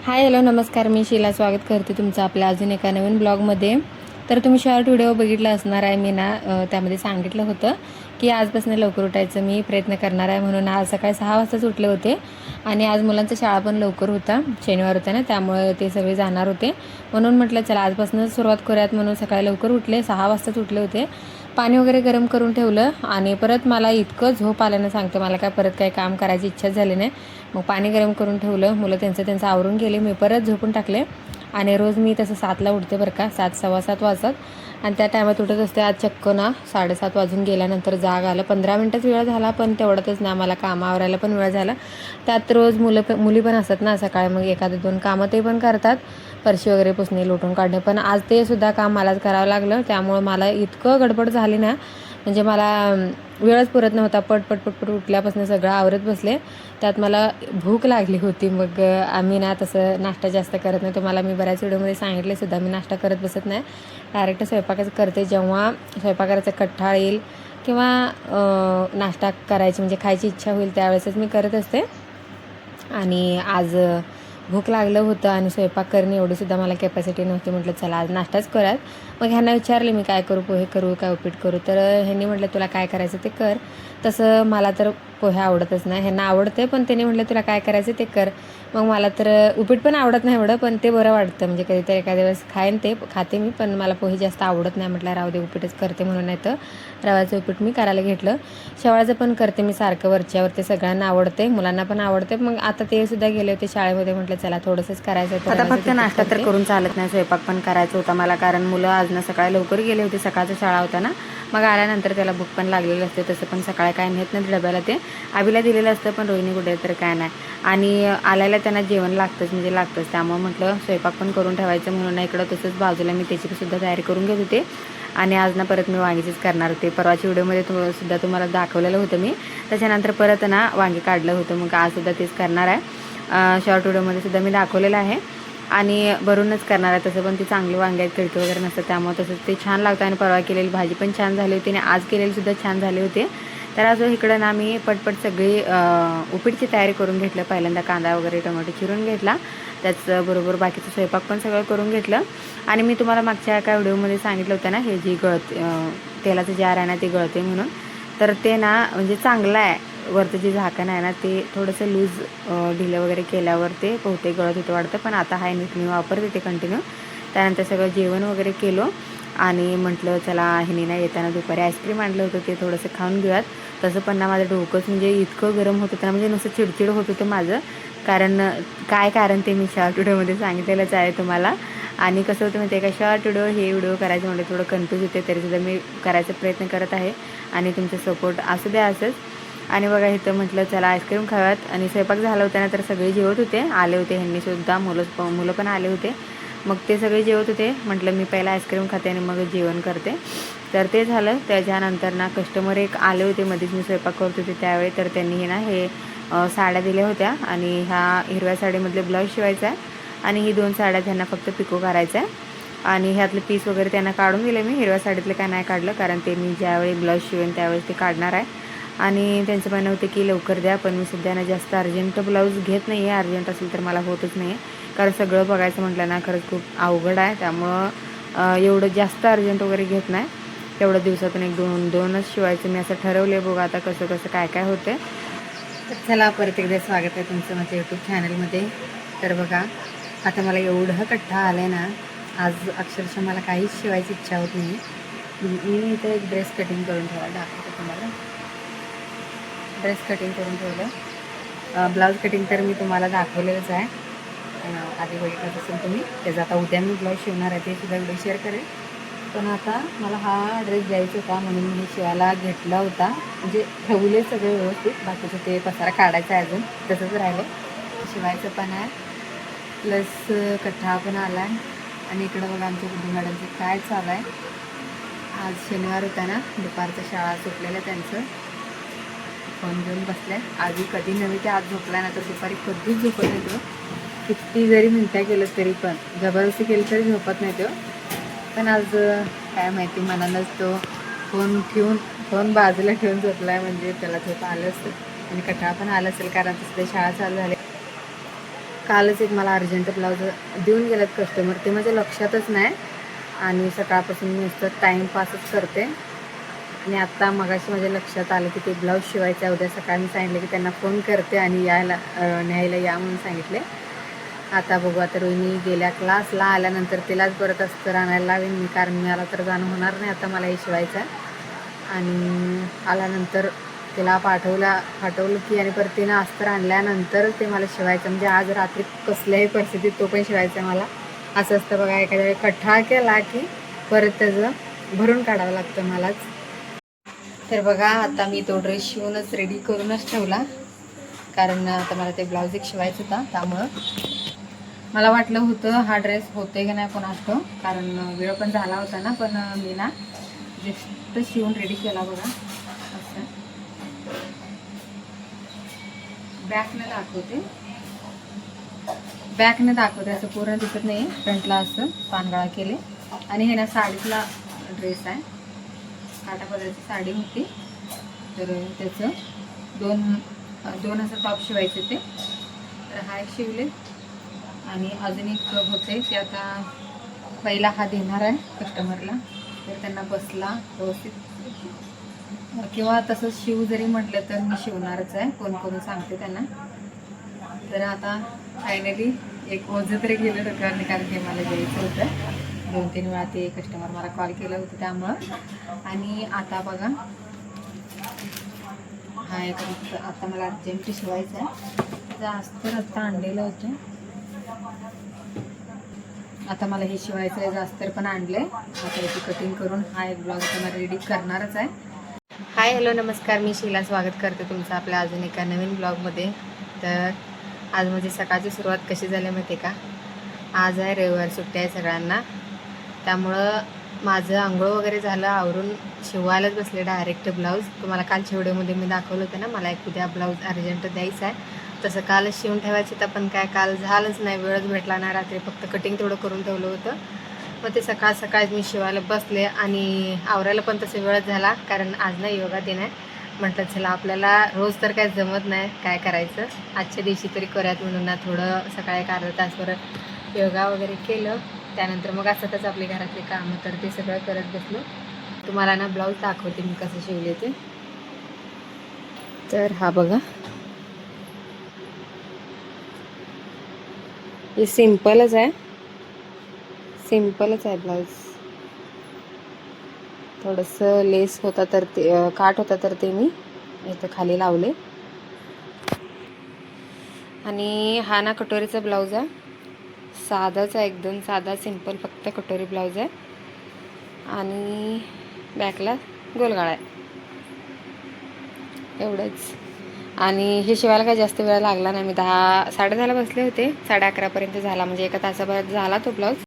Hi hello नमस्कार, मी शीला स्वागत करते तुमचं आपल्या अजून एका नवीन ब्लॉगमध्ये. तर तुम्ही शॉर्ट व्हिडिओ बघितला असणार आहे. मी त्यामध्ये सांगितलं होतं की आजपासून लवकर उठायचं मी प्रयत्न करणार आहे म्हणून. आज सकाळी 6 वाजताच उठले होते आणि आज मुलांचा शाळा पण लवकर होता, शनिवार होता ना, त्यामुळे ते सगळे जाणार होते म्हणून म्हटलं चला आजपासूनच सुरुवात करूयात म्हणून सकाळी लवकर उठले. 6 वाजताच उठले होते. पाणी वगैरे गरम करून ठेवलं आणि परत मला इतकं झोप आल्यानं सांगते, मला काय परत काही काम करायची इच्छा झाली नाही. मग पाणी गरम करून ठेवलं, मुलं त्यांचं आवरून गेले, मी परत झोपून टाकले. आणि रोज मी तसं 7ला उठते बरं का, 7 7:15 वाजतात आणि त्या टायमात उठत असते. आज चक्क ना 7:30 वाजून गेल्यानंतर जाग आलं. 15 मिनटंच वेळ झाला, पण तेवढ्यातच ना मला कामं आवरायला पण वेळ झाला. त्यात रोज मुली पण असतात ना सकाळी, मग एखादं 2 कामं ते पण करतात, फरशी वगैरे पुसणे, लोटून काढणे. पण आज ते सुद्धा काम मलाच करावं लागलं. त्यामुळं मला इतकं गडबड झाली ना, म्हणजे मला वेळच पुरत नव्हता. पट उठल्यापासून सगळं आवरत बसले. त्यात मला भूक लागली होती. मग आम्ही ना तसं नाश्ता जास्त करत नाही. तुम्हाला मी बऱ्याच व्हिडिओमध्ये सांगितले सुद्धा, मी नाश्ता करत बसत नाही, डायरेक्ट स्वयंपाकच करते. जेव्हा स्वयंपाकाचा कट्टाळ येईल किंवा नाश्ता करायची म्हणजे खायची इच्छा होईल त्यावेळेसच मी करत असते. आणि आज भूक लागलं होतं आणि स्वयंपाक करणे एवढीसुद्धा मला कॅपॅसिटी नव्हती. म्हटलं चला आज नाश्ताच करूयात. मग ह्यांना विचारले मी काय करू, पोहे करू काय उपीट करू. तर ह्यांनी म्हटलं तुला काय करायचं ते कर. तसं मला तर पोहे आवडतच नाही, ह्यांना आवडते, पण त्यांनी म्हटलं तुला काय करायचं ते कर. मग मला तर उपीट पण आवडत नाही एवढं, पण ते बरं वाटतं म्हणजे कधीतरी एखाद्या वेळेस ते खाते मी. पण मला पोहे जास्त आवडत नाही. म्हटलं राहू दे, उपीटच करते म्हणून. नाही तर रव्याचं उपीट मी करायला घेतलं. शेवाळाचं पण करते मी सारखं वरच्यावर, ते सगळ्यांना आवडते, मुलांना पण आवडते. मग आता ते सुद्धा गेले होते शाळेमध्ये, म्हटलं चला थोडंसंच करायचं होतं. आता फक्त नाश्ता तर करून चालत नाही, स्वयंपाक पण करायचा होता मला, कारण मुलं आज ना सकाळी लवकर गेले होते, सकाळचा शाळा होता ना. मग आल्यानंतर त्याला भूक पण लागलेली असते. तसं पण सकाळी काय नेत नाही डब्याला, ते आबीला दिलेलं असतं, पण रोहिणी कुठे तर काय नाही. आणि आल्याला त्यांना जेवण लागतंच म्हणजे लागतंच. त्यामुळे म्हटलं स्वयंपाक पण करून ठेवायचं म्हणून इकडं तसंच बाजूला मी त्याची सुद्धा तयारी करून घेत होते. आणि आज ना परत मी वांगीचीच करणार होते. परवाच्या व्हिडिओमध्ये सुद्धा तुम्हाला दाखवलेलं होतं मी. त्याच्यानंतर परत ना वांगी काढलं होतं, मग आज सुद्धा तेच करणार आहे. शॉर्ट व्हिडिओमध्ये सुद्धा मी दाखवलेलं आहे आणि भरूनच करणार आहे. तसं पण ती चांगली वांगी आहेत, खिडकी वगैरे नसतं, त्यामुळे तसंच ते छान लागतं. आणि परवा केलेली भाजी पण छान झाली होती आणि आज केलेली सुद्धा छान झाले होते. तर आज इकडं ना मी पटपट सगळी उपीटची तयारी करून घेतलं. पहिल्यांदा कांदा वगैरे टोमॅटो चिरून घेतला, त्याचबरोबर बाकीचं स्वयंपाक पण सगळं करून घेतलं. आणि मी तुम्हाला मागच्या एका व्हिडिओमध्ये सांगितलं होतं ना, हे जी तेलाचं जार आहे ना ते गळते म्हणून. तर ते ना म्हणजे चांगलं आहे. वरचं जे झाकण आहे ना ते थोडंसं लूज ढिलं वगैरे केल्यावर ते बहुतेक गळत होतं वाटतं. पण आता हाय नीट मी वापरते ते कंटिन्यू. त्यानंतर सगळं जेवण वगैरे केलं आणि म्हटलं चला ह्यानी ना येताना दुपारी आईस्क्रीम आणलं होतं, ते थोडंसं खाऊन घेऊयात. तसं पण ना माझं डोकंच म्हणजे इतकं गरम होतं ना, म्हणजे नुसतं चिडचिड होत होतं माझं. कारण ते मी शॉर्ट व्हिडिओमध्ये सांगितलेलंच आहे तुम्हाला. आणि कसं होतं माहिती आहे का, शॉर्ट व्हिडिओ करायचं म्हणजे थोडं कन्फ्यूज होते, तरीसुद्धा मी करायचा प्रयत्न करत आहे आणि तुमचं सपोर्ट असू द्या असंच. आणि बघा इथं म्हटलं चला आईस्क्रीम खाव्यात. आणि स्वयंपाक झाला होता ना, तर सगळे जेवत होते, आले होते ह्यांनीसुद्धा, मुलं पण आले होते. मग ते सगळे जेवत होते. म्हटलं मी पहिला आईस्क्रीम खाते आणि मग जेवण करते. तर ते झालं. त्याच्यानंतर ना कस्टमर एक आले होते मध्येच, मी स्वयंपाक करत होते त्यावेळी. तर त्यांनी ना हे साड्या दिल्या होत्या आणि ह्या हिरव्या साडीमधले ब्लाऊज शिवायचा आहे आणि ही 2 साड्या त्यांना फक्त पिको करायचं आहे. आणि ह्यातले पीस वगैरे त्यांना काढून दिले मी. हिरव्या साडीतले काय नाही काढलं, कारण ते मी ज्यावेळी ब्लाऊज शिवेन त्यावेळेस ते काढणार आहे. आणि त्यांचं म्हणणं होतं की लवकर द्या, पण मी सध्या ना जास्त अर्जंट ब्लाऊज घेत नाही आहे. अर्जंट असेल तर मला होतच नाही आहे, कारण सगळं बघायचं म्हटलं ना खरंच खूप अवघड आहे. त्यामुळं एवढं जास्त अर्जंट वगैरे घेत नाही. तेवढं दिवसातून 1-2च शिवायचं मी असं ठरवले. बघू आता कसं काय काय होतं. तर चला परत एकदा स्वागत आहे तुमचं माझ्या यूट्यूब चॅनलमध्ये. तर बघा आता मला एवढं कट्टा आलं आहे ना, आज अक्षरशः मला काहीच शिवायची इच्छा होत नाही. मी इथं एक ड्रेस कटिंग करून ठेवायला दाखवते तुम्हाला. ड्रेस कटिंग करून ठेवलं. ब्लाऊज कटिंग तर मी तुम्हाला दाखवलेलंच आहे, आधी बघितलंच असेल तुम्ही. त्याचा आता उद्या मी ब्लाऊज शिवणार आहे, ते सुद्धा व्हिडिओ शेअर करेल. पण आता मला हा ड्रेस द्यायचा होता म्हणून मी शिवायला घेतला होता. म्हणजे ठेवले सगळे व्यवस्थित, बाकीचं ते पसारा काढायचा आहे अजून, तसंच राहिलं. शिवायचं पण आहे, प्लस कट्टा पण आला आहे. आणि इकडं बघा आमच्या गुड्डी मॅडमचं काय चालू आहे. आज शनिवार होता ना, दुपारच्या शाळा सुटलेल्या त्यांचं. फोन घेऊन बसल्या. आधी कधी नव्हे ते आज झोपला ना, तर दुपारी कधीच झोपत नाही तो. किती जरी मिनट्या केलं तरी पण, जबरदस्ती केली तरी झोपत नाही तो. पण आज काय माहिती मनानंच तो फोन बाजूला ठेवून झोपला आहे, म्हणजे त्याला झोप आलं असेल आणि कटाळा पण आला असेल, कारण तसं शाळा चालू झाली. कालच एक मला अर्जंट ब्लाऊज देऊन गेलेत कस्टमर, ते माझ्या लक्षातच नाही आणि सकाळपासून मी नुसतं टाईमपासच करते. आणि आत्ता मगाशी माझ्या लक्षात आलं की ते ब्लाऊज शिवायचं आहे. उद्या सकाळी मी सांगितलं की त्यांना फोन करते आणि न्यायला या म्हणून सांगितले. आता बघू, आता रोहिणी गेल्या क्लासला, आल्यानंतर तिलाच परत अस्तर आणायला लावेन मी, कारण मी आला तर जाणं होणार नाही. आता मला हे शिवायचं आहे आणि आल्यानंतर तिला पाठवलं की आणि परत तिनं अस्तर आणल्यानंतर ते मला शिवायचं. म्हणजे आज रात्री कसल्याही परिस्थितीत तो पण शिवायचा मला. असं असतं बघा, एखाद्या वेळी कठ्ठा केला की परत त्याचं भरून काढावं लागतं मलाच. तर बघा, आता मी तो ड्रेस शिवूनच रेडी करूनच ठेवला, कारण आता मला ते ब्लाऊज एक शिवायचं होता. त्यामुळं मला वाटलं होतं हा ड्रेस होते की नाही कोणास ठाऊक, कारण वेळ पण झाला होता ना. पण मी ना जस्ट शिवून रेडी केला बघा. असं बॅकने दाखवते, असं पूर्ण दिसत नाही. फ्रंटला असं पानगळा केले आणि हे ना साडीतला ड्रेस आहे, काठापदराची साडी होती. तर त्याचं दोन असं टॉप शिवायचे ते. तर हा एक शिवले आणि अजून एक होते ते आता पहिला हा देणार आहे कस्टमरला. तर त्यांना बसला व्यवस्थित, किंवा तसंच शिव जरी म्हटलं तर मी शिवणारच आहे, फोन करून सांगते त्यांना. तर आता फायनली एक ओझं तरी गेलं डोक्यावरने, कारण हे मला द्यायचं होतं. 2-3 वेळा ते कस्टमर मला कॉल केलं होतं त्यामुळं. आणि आता बघा, हा एक आता मला अर्जंट शिवायचं आहे. जास्त आत्ता आणलेलं होतं, आता मला हे शिवायचं आहे. जास्तर पण आणलं आहे. आता याची कटिंग करून हा एक ब्लाऊज मला रेडी करणारच आहे. हाय, हॅलो, नमस्कार. मी शीला स्वागत करते तुमचं आपल्या अजून एका नवीन ब्लॉगमध्ये. तर आज माझी सकाळची सुरुवात कशी झाली माहिती आहे का? आज आहे रविवार, सुट्टी आहे सगळ्यांना. त्यामुळं माझं आंघोळ वगैरे झालं, आवरून शिवायलाच बसले डायरेक्ट ब्लाऊज. तुम्हाला कालच्या व्हिडिओमध्ये मी दाखवलं होतं ना, मला एक उद्या ब्लाऊज अर्जंट द्यायचा आहे. तसं कालच शिवून ठेवायचं तर पण काय काल झालंच नाही, वेळच भेटला नाही. रात्री फक्त कटिंग तेवढं करून ठेवलं होतं. मग ते सकाळ मी शिवायला बसले आणि आवरायला पण तसे वेळच झाला, कारण आज नाही योगा दिन आहे. म्हटलं चला, आपल्याला रोज तर काय जमत नाही, काय करायचं, आजच्या दिवशी तरी करूयात म्हणून ना थोडं सकाळी एक अर्धा तासभर योगा वगैरे केलं. त्यानंतर मग असतच आपली घरातली कामं, तर ते सगळं करत बसलो. तुम्हाला ना ब्लाऊज दाखवते मी कसं शिवले ते. तर हा बघा, हे सिंपलच आहे ब्लाऊज. थोडंसं लेस होता तर ते काट होता तर ते मी इथं खाली लावले. आणि हा ना कटोरीचा ब्लाऊज आहे, साधाच आहे, एकदम साधा सिंपल, फक्त कटोरी ब्लाऊज आहे. आणि बॅकला गोलगाळा आहे, एवढंच. आणि हे शिवायला काय जास्त वेळ लागला नाही. मी 10-10:30 बसले होते, 11:30 झाला, म्हणजे एका तासाभरात झाला तो ब्लाऊज.